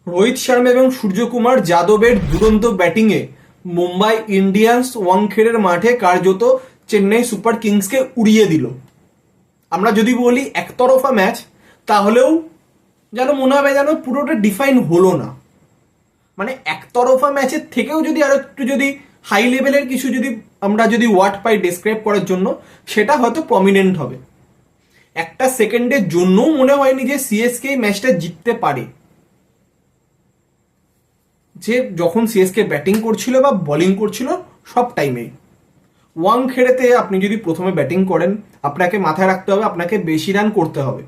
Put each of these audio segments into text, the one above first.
রোহিত শর্মা এবং সূর্যকুমার যাদবের দুরন্ত ব্যাটিংয়ে মুম্বাই ইন্ডিয়ান্স ওয়াংখেড়ের মাঠে কার্যত চেন্নাই সুপার কিংসকে উড়িয়ে দিল। আমরা যদি বলি একতরফা ম্যাচ, তাহলেও যেন মনে হবে যেন পুরোটা ডিফাইন হলো না। মানে একতরফা ম্যাচের থেকেও যদি আরো একটু যদি হাই লেভেলের কিছু যদি আমরা যদি ওয়ার্ড পাই ডেসক্রাইব করার জন্য, সেটা হয়তো প্রমিনেন্ট হবে। একটা সেকেন্ডের জন্যও মনে হয়নি যে সিএসকে ম্যাচটা জিততে পারে। যে যখন সিএসকে ব্যাটিং করছিল বা বোলিং করছিল, সব টাইমেই ওয়াংখেড়েতে আপনি যদি প্রথমে ব্যাটিং করেন, আপনাকে মাথায় রাখতে হবে আপনাকে বেশি রান করতে হবে।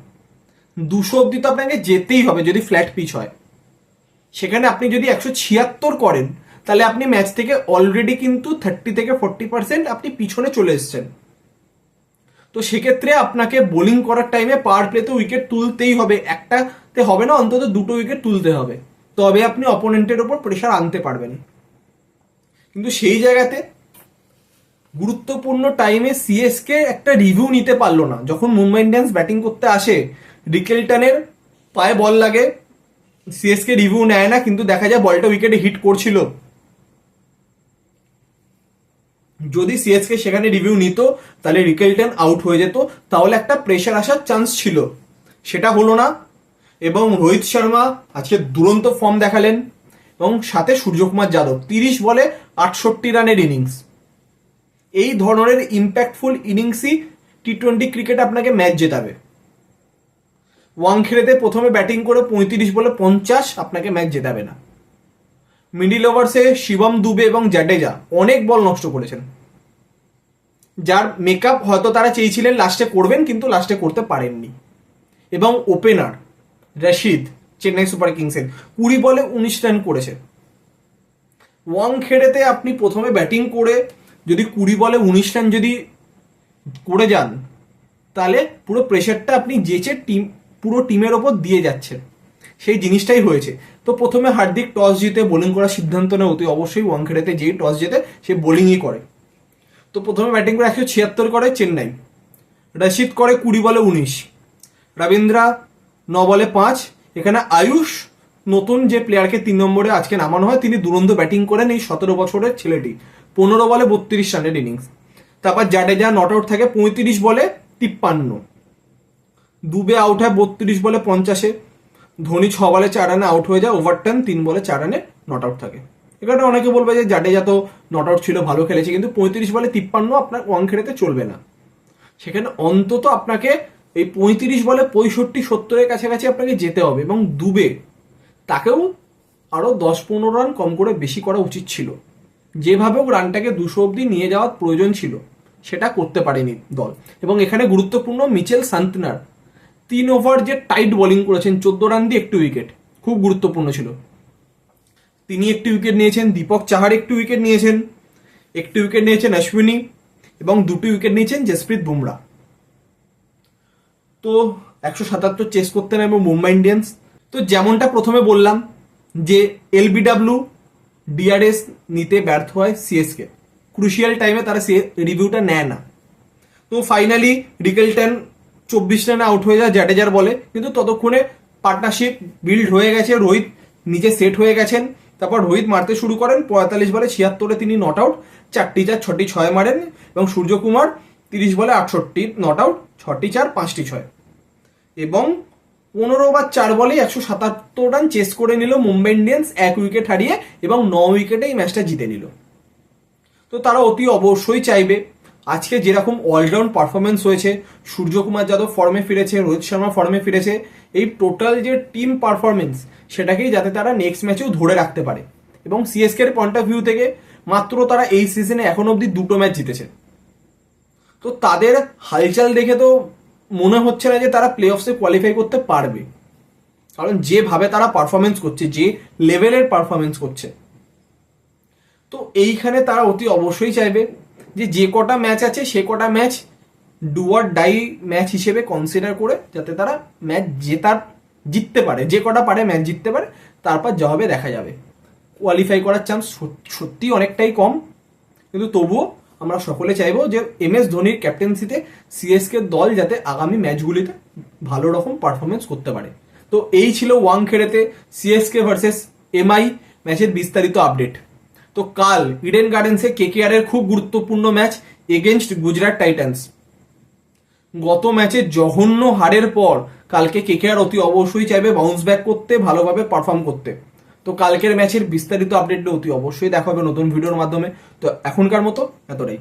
200 অব্দি তো আপনাকে যেতেই হবে যদি ফ্ল্যাট পিচ হয়। সেখানে আপনি যদি 176 করেন, তাহলে আপনি ম্যাচ থেকে অলরেডি কিন্তু 30 থেকে 40% আপনি পিছনে চলে এসছেন। তো সেক্ষেত্রে আপনাকে বোলিং করার টাইমে পাওয়ার প্লেতে উইকেট তুলতেই হবে, একটাতে হবে না, অন্তত 2টো উইকেট তুলতে হবে, তবে আপনি অপোনেন্টের ওপর প্রেশার আনতে পারবেন। কিন্তু সেই জায়গাতে গুরুত্বপূর্ণ টাইমে সিএসকে একটা রিভিউ নিতে পারলো না। যখন মুম্বাই ইন্ডিয়ান্স ব্যাটিং করতে আসে, রিকেলটনের পায়ে বল লাগে, সিএসকে রিভিউ নেয় না, কিন্তু দেখা যায় বলটা উইকেটে হিট করছিল। যদি সিএসকে সেখানে রিভিউ নিত, তাহলে রিকেলটন আউট হয়ে যেত, তাহলে একটা প্রেশার আসার চান্স ছিল। সেটা হলো না। এবং রোহিত শর্মা আজকে দুরন্ত ফর্ম দেখালেন, এবং সাথে সূর্যকুমার যাদব 30 বলে 68 রানের ইনিংস। এই ধরনের ইম্প্যাক্টফুল ইনিংসই টি-20 ক্রিকেট আপনাকে ম্যাচ জেতাবে। ওয়াংখেড়েতে প্রথমে ব্যাটিং করে 35 বলে 50 আপনাকে ম্যাচ জেতাবে না। মিডিল ওভার্সে শিবম দুবে এবং জাডেজা অনেক বল নষ্ট করেছেন, যার মেকআপ হয়তো তারা চেয়েছিলেন লাস্টে করবেন, কিন্তু লাস্টে করতে পারেননি। এবং ওপেনার রশিদ চেন্নাই সুপার কিংসের 20 বলে 19 রান করেছে। ওয়াংখেড়েতে আপনি প্রথমে ব্যাটিং করে যদি 20 বলে 19 রান যদি করে যান, তাহলে পুরো প্রেশারটা আপনি যেচে পুরো টিমের ওপর দিয়ে যাচ্ছেন। সেই জিনিসটাই হয়েছে। তো প্রথমে হার্দিক টস জিতে বোলিং করার সিদ্ধান্ত নেয়। অতি অবশ্যই ওয়াংখেড়েতে যেই টস জেতে সে বোলিংই করে। তো প্রথমে ব্যাটিং করে 176 করে চেন্নাই। রশিদ করে 20 বলে 19, রবীন্দ্রা 9 বলে 5। এখানে আয়ুষ নতুন যে প্লেয়ারকে 3 নম্বরে আজকে নামানো হয়, তিনি দুরন্ত ব্যাটিং করেন। এই 17 বছরের ছেলেটি 15 বলে 32 রানের ইনিংস। তারপর জাডেজা নট আউট থাকে 35 বলে 53। দুবে আউট হয় 32 বলে 50-এ। ধোনি 6 বলে 4 রানে আউট হয়ে যায়। ওভারটার্ন 3 বলে 4 রানে নট আউট থাকে। এখানে অনেকে বলবে যে জাডেজা তো নট আউট ছিল, ভালো খেলেছে, কিন্তু 35 বলে 53 আপনার ওয়াংখেড়েতে চলবে না। সেখানে অন্তত আপনাকে এই 35 বলে 65-70-এর কাছাকাছি আপনাকে যেতে হবে। এবং দুবে তাকেও আরো 10-15 রান কম করে বেশি করা উচিত ছিল। যেভাবেও রানটাকে 200 অব্দি নিয়ে যাওয়ার প্রয়োজন ছিল, সেটা করতে পারেনি দল। এবং এখানে গুরুত্বপূর্ণ মিচেল সান্তনার 3 ওভার যে টাইট বোলিং করেছেন, 14 রান দিয়ে 1 উইকেট, খুব গুরুত্বপূর্ণ ছিল। তিনি 1 উইকেট নিয়েছেন। দীপক চাহার 1 উইকেট নিয়েছেন। 1 উইকেট নিয়েছেন অশ্বিনী, এবং 2 উইকেট নিয়েছেন জসপ্রীত বুমরা। তো 177 চেস করতে নেবে মুম্বাই ইন্ডিয়ান্স। তো যেমনটা প্রথমে বললাম যে এলবিডব্লিউ ডিআরএস নিতে ব্যর্থ হয় সিএসকে, ক্রুশিয়াল টাইমে তারা রিভিউটা নেয় না। তো ফাইনালি রিকেলটন 24 রানে আউট হয়ে যায় জাডেজার বলে, কিন্তু ততক্ষণে পার্টনারশিপ বিল্ড হয়ে গেছে, রোহিত নিজে সেট হয়ে গেছেন। তারপর রোহিত মারতে শুরু করেন, 45 বলে 76-এ তিনি নট আউট, 4টি 4 6টি 6 মারেন। এবং সূর্যকুমার 30 বলে 68 নট আউট, 6টি 4 5টি 6। এবং 15 ওভার 4 বলে 177 রান চেস করে নিল মুম্বাই ইন্ডিয়ান্স 1 উইকেট হারিয়ে, এবং 9 উইকেটে এই ম্যাচটা জিতে নিল। তো তারা অতি অবশ্যই চাইবে আজকে যেরকম অলরাউন্ড পারফরমেন্স হয়েছে, সূর্যকুমার যাদব ফর্মে ফিরেছে, রোহিত শর্মা ফর্মে ফিরেছে, এই টোটাল যে টিম পারফরমেন্স, সেটাকেই যাতে তারা নেক্সট ম্যাচেও ধরে রাখতে পারে। এবং সিএসকে এর পয়েন্ট অফ ভিউ থেকে মাত্র তারা এই সিজনে এখন অব্দি 2টো ম্যাচ জিতেছে। তো তাদের হালচাল দেখে তো মনে হচ্ছে না যে তারা প্লে অফসে কোয়ালিফাই করতে পারবে, কারণ যেভাবে তারা পারফরমেন্স করছে, যে লেভেলের পারফরমেন্স করছে। তো এইখানে তারা অতি অবশ্যই চাইবে যে কটা ম্যাচ আছে সে কটা match do or die match হিসেবে কনসিডার করে যাতে তারা ম্যাচ জিততে পারে, যে কটা পারে ম্যাচ জিততে পারে। তারপর যা হবে দেখা যাবে। কোয়ালিফাই করার চান্স সত্যি অনেকটাই কম, কিন্তু তবুও আমরা সকলে চাইবো যে MS ধোনির ক্যাপ্টেন্সিতে সিএসকে দল যাতে আগামী ম্যাচগুলিতে ভালো রকম পারফরমেন্স করতে পারে। তো এই ছিল ওয়াংখেড়েতে সিএসকে ভার্সেস এমআই ম্যাচের বিস্তারিত আপডেট। তো কাল ইডেন গার্ডেন্সে কেকেআর এর খুব গুরুত্বপূর্ণ ম্যাচ এগেনস্ট গুজরাট টাইটান্স। গত ম্যাচে জঘন্য হারের পর কালকে কেকেআর অতি অবশ্যই চাইবে বাউন্স ব্যাক করতে, ভালোভাবে পারফর্ম করতে। তো কালকের ম্যাচের বিস্তারিত আপডেট অতি অবশ্যই দেখা হবে নতুন ভিডিওর মাধ্যমে। তো এখনকার মতো এতটাই।